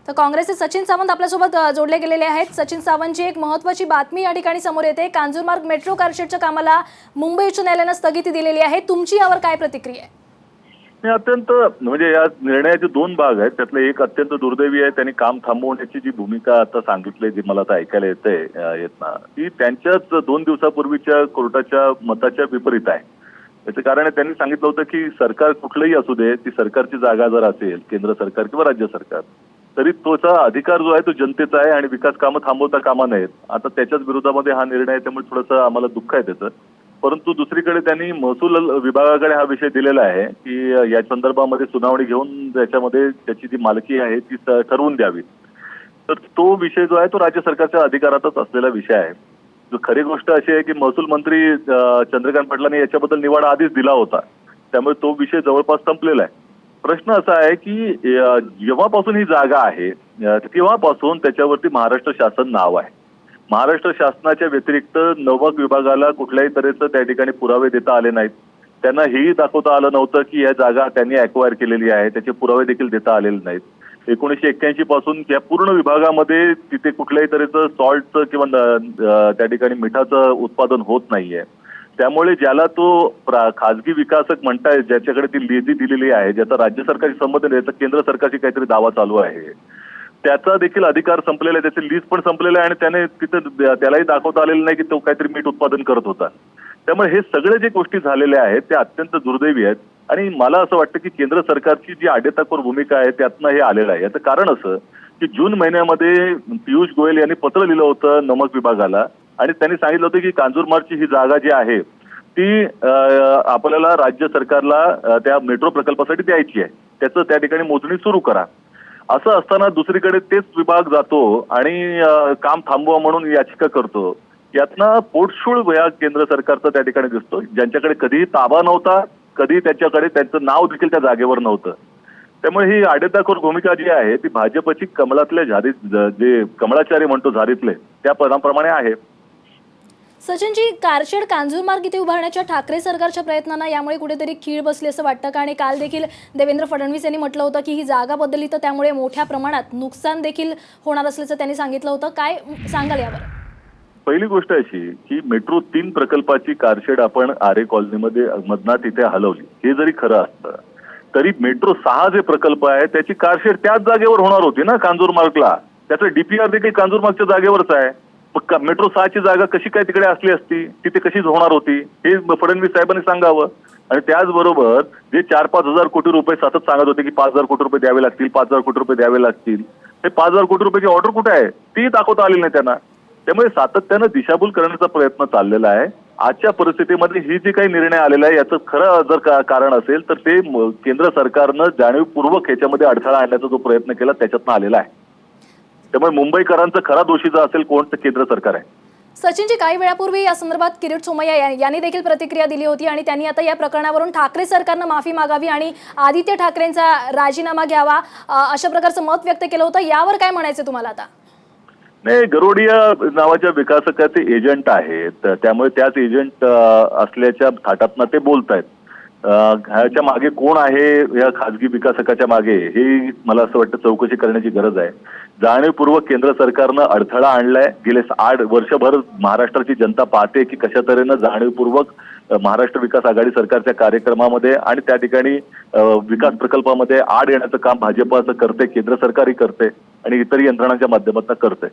तर काँग्रेसचे सचिन सावंत आपल्यासोबत जोडले गेलेले आहेत। सचिन सावंतची एक महत्त्वाची बातमी या ठिकाणी समोर येते। कांजूरमार्ग मेट्रो कारशेडच्या कामाला मुंबई उच्च न्यायालयाने स्थगिती दिलेली आहे। तुमची यावर काय प्रतिक्रिया आहे? अत्यंत म्हणजे या निर्णयाचे दोन भाग आहेत। त्यातले एक अत्यंत दुर्दैवी आहे। त्यांनी काम थांबवण्याची जी भूमिका आता सांगितली, जी मला आता ऐकायला येत ना, ती त्यांच्याच 2 दिवसापूर्वीच्या कोर्टाच्या मताच्या विपरीत आहे। त्याचं कारण आहे, त्यांनी सांगितलं होतं की सरकार कुठलंही असू दे, ती सरकारची जागा जर असेल, केंद्र सरकार किंवा राज्य सरकार, तरी तोचा अधिकार जो आहे तो जनतेचा आहे आणि विकास कामं थांबवता कामा नयेत। आता त्याच्याच विरोधामध्ये हा निर्णय आहे, त्यामुळे थोडंसं आम्हाला दुःख आहे त्याचं। परंतु दुसरीकडे त्यांनी महसूल विभागाकडे हा विषय दिलेला आहे की या संदर्भामध्ये सुनावणी घेऊन त्याच्यामध्ये त्याची जी मालकी आहे ती ठरवून द्यावी। तर तो विषय जो आहे तो राज्य सरकारच्या अधिकारातच असलेला विषय आहे। खरी गोष्ट अशी आहे की महसूल मंत्री चंद्रकांत पाटलांनी याच्याबद्दल निवाडा आधीच दिला होता, त्यामुळे तो विषय जवळपास संपलेला आहे। प्रश्न असा आहे की जेव्हापासून ही जागा आहे तेव्हापासून त्याच्यावरती महाराष्ट्र शासन नाव आहे। महाराष्ट्र शासनाच्या व्यतिरिक्त नवक विभागाला कुठल्याही तऱ्हेचं त्या ठिकाणी पुरावे देता आले नाहीत। त्यांना हेही दाखवता आलं नव्हतं की या जागा त्यांनी अॅक्वायर केलेली आहे, त्याचे पुरावे देखील देता आलेले नाहीत। 1981 पासून या पूर्ण विभागामध्ये तिथे कुठल्याही तऱ्हेचं सॉल्टचं किंवा त्या ठिकाणी मिठाचं उत्पादन होत नाहीये। त्यामुळे ज्याला तो खाजगी विकासक म्हणताय, ज्याच्याकडे ती लिजी दिलेली आहे, ज्याचा राज्य सरकारशी संबंध नाही, त्याचा केंद्र सरकारशी काहीतरी दावा चालू आहे, त्याचा देखील अधिकार संपलेला आहे, त्याचे लीज पण संपलेलं आहे आणि त्याने तिथं त्यालाही दाखवता आलेलं नाही की तो काहीतरी मीठ उत्पादन करत होता। त्यामुळे हे सगळे जे गोष्टी झालेल्या आहेत त्या अत्यंत दुर्दैवी आहेत आणि मला असं वाटतं की केंद्र सरकारची जी आडेताकोर भूमिका आहे त्यातनं हे आलेलं आहे। याचं कारण असं की जून महिन्यामध्ये पियुष गोयल यांनी पत्र लिहिलं होतं नमक विभागाला आणि त्यांनी सांगितलं होतं की कांजूरमार्गची ही जागा जी आहे ती आपल्याला राज्य सरकारला त्या मेट्रो प्रकल्पासाठी द्यायची आहे, त्याचं त्या ठिकाणी मोजणी सुरू करा। असं असताना दुसरीकडे तेच विभाग जातो आणि काम थांबवा म्हणून याचिका करतो। यातनं पोटशूळ या केंद्र सरकारचं त्या ठिकाणी दिसतो, ज्यांच्याकडे कधीही ताबा नव्हता, कधी त्याच्याकडे त्यांचं नाव देखील त्या जागेवर नव्हतं। त्यामुळे ही आडेताकोर भूमिका जी आहे ती भाजपची कमळातल्या झारीत जे कमळाचारी म्हणतो झारीतले त्या पदाप्रमाणे आहे। सचिनजी, कारशेड कांजूरमार्ग इथे उभारण्याच्या ठाकरे सरकारच्या प्रयत्नांना यामुळे कुठेतरी खीळ बसली असं वाटतं का? आणि काल देखील देवेंद्र फडणवीस यांनी म्हटलं होतं की ही जागा बदलली तर त्यामुळे मोठ्या प्रमाणात नुकसान देखील होणार असल्याचं त्यांनी सांगितलं होतं। काय सांगाल यावर? पहिली गोष्ट अशी की मेट्रो 3 प्रकल्पाची कारशेड आपण आरे कॉलनीमध्ये मधना तिथे हलवली, हे जरी खरं असतं तरी मेट्रो 6 जे प्रकल्प आहे त्याची कारशेड त्याच जागेवर होणार होती ना कांजूरमार्गला। त्याचं डीपीआर देखील कांजूरमार्गच्या जागेवरच आहे। मेट्रो 6 ची जागा कशी काय तिकडे असली असती, तिथे कशी होणार होती, हे फडणवीस साहेबांनी सांगावं। आणि त्याचबरोबर जे 4-5 हजार कोटी रुपये सतत सांगत होते की 5,000 कोटी रुपये द्यावे लागतील, 5,000 कोटी रुपये द्यावे लागतील, हे 5,000 कोटी रुपयाची ऑर्डर कुठे आहे ती दाखवता आली नाही त्यांना। त्यामुळे सातत्यानं दिशाभूल करण्याचा प्रयत्न चाललेला आहे। आजच्या परिस्थितीमध्ये ही जी काही निर्णय आलेला आहे याचं खरं जर कारण असेल तर ते केंद्र सरकारनं जाणीवपूर्वक ह्याच्यामध्ये अडथळा आणण्याचा जो प्रयत्न केला त्याच्यातनं आलेला आहे। त्यामुळे मुंबईकरांचा खरा दोषी जर असेल कोण तर केंद्र सरकार आहे। सचिनजी, काही वेळापूर्वी या संदर्भात किरीट सोमय्या यांनी देखील प्रतिक्रिया दिली होती आणि त्यांनी आता या प्रकरणावरून ठाकरे सरकारनं माफी मागावी आणि आदित्य ठाकरेंचा राजीनामा घ्यावा अशा प्रकारचं मत व्यक्त केलं होतं। यावर काय म्हणायचं तुम्हाला आता? नाही, गरोडिया नावाच्या विकासकाचे एजंट आहेत, त्यामुळे त्याच एजंट असल्याच्या थाटातनं ते बोलतायत। ह्याच्या मागे कोण आहे, या खाजगी विकासकाच्या मागे, हे मला असं वाटतं चौकशी करण्याची गरज आहे। जाणीवपूर्वक केंद्र सरकारनं अडथळा आणलाय। गेले 8 वर्षभर महाराष्ट्राची जनता पाहते की कशा तऱ्हेनं जाणीवपूर्वक महाराष्ट्र विकास आघाडी सरकारच्या कार्यक्रमामध्ये आणि त्या ठिकाणी विकास प्रकल्पामध्ये आड येण्याचं काम भाजपचं करते, केंद्र सरकारही करते आणि इतर यंत्रणांच्या माध्यमातून करते।